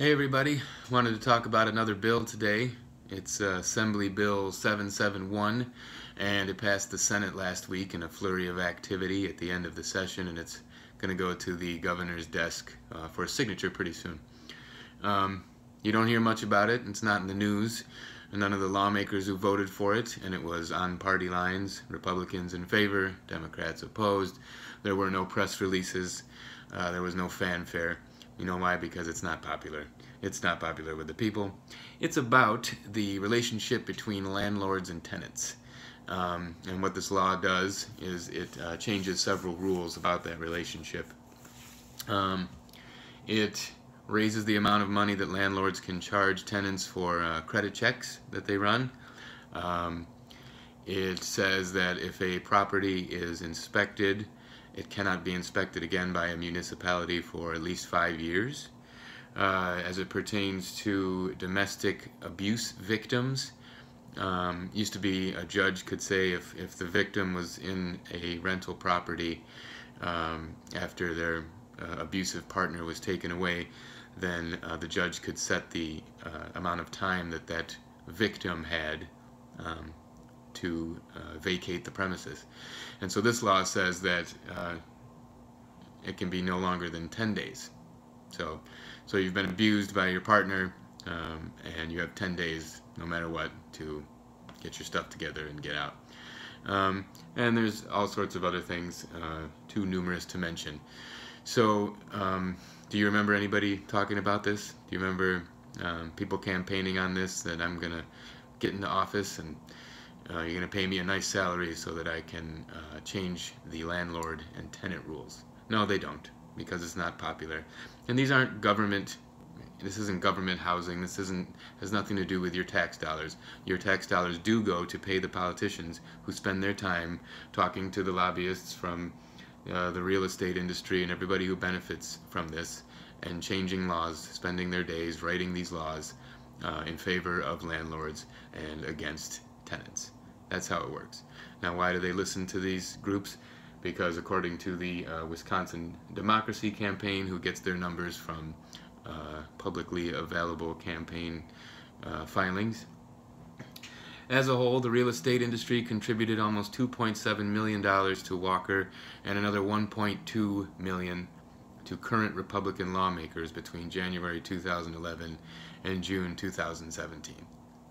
Hey everybody, wanted to talk about another bill today. It's Assembly Bill 771, and it passed the Senate last week in a flurry of activity at the end of the session, and it's going to go to the governor's desk for a signature pretty soon. You don't hear much about it. It's not in the news. None of the lawmakers who voted for it, and it was on party lines, Republicans in favor, Democrats opposed. There were no press releases. There was no fanfare. You know why? Because it's not popular. It's not popular with the people. It's about the relationship between landlords and tenants. And what this law does is it changes several rules about that relationship. It raises the amount of money that landlords can charge tenants for credit checks that they run. It says that if a property is inspected, it cannot be inspected again by a municipality for at least 5 years. As it pertains to domestic abuse victims, used to be a judge could say if the victim was in a rental property after their abusive partner was taken away, then the judge could set the amount of time that that victim had to vacate the premises. And so this law says that it can be no longer than 10 days. So you've been abused by your partner, and you have 10 days, no matter what, to get your stuff together and get out. And there's all sorts of other things, too numerous to mention. So do you remember anybody talking about this? Do you remember people campaigning on this, that I'm going to get into office and you're going to pay me a nice salary so that I can change the landlord and tenant rules? No, they don't, because it's not popular. And these aren't government, this isn't government housing, this has nothing to do with your tax dollars. Your tax dollars do go to pay the politicians who spend their time talking to the lobbyists from the real estate industry and everybody who benefits from this, and changing laws, spending their days writing these laws in favor of landlords and against tenants. That's how it works. Now, why do they listen to these groups? Because according to the Wisconsin Democracy Campaign, who gets their numbers from publicly available campaign filings, as a whole, the real estate industry contributed almost $2.7 million to Walker and another $1.2 million to current Republican lawmakers between January 2011 and June 2017.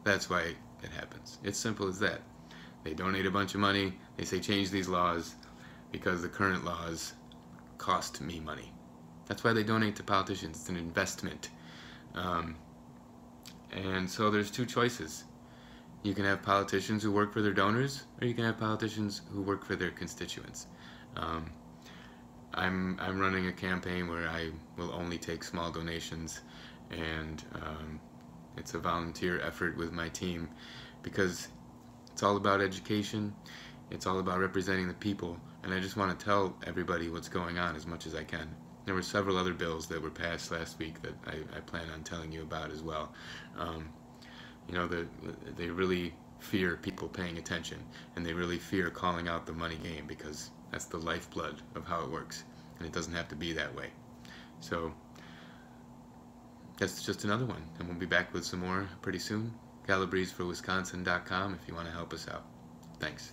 That's why it happens. It's simple as that. They donate a bunch of money, they say change these laws because the current laws cost me money. That's why they donate to politicians. It's an investment. And so there's two choices. You can have politicians who work for their donors, or you can have politicians who work for their constituents. I'm running a campaign where I will only take small donations, and it's a volunteer effort with my team, because it's all about education, it's all about representing the people, and I just want to tell everybody what's going on as much as I can. There were several other bills that were passed last week that I plan on telling you about as well. You know, they really fear people paying attention, and they really fear calling out the money game, because that's the lifeblood of how it works, and it doesn't have to be that way. So that's just another one, and we'll be back with some more pretty soon. Calabrese for Wisconsin.com if you want to help us out. Thanks.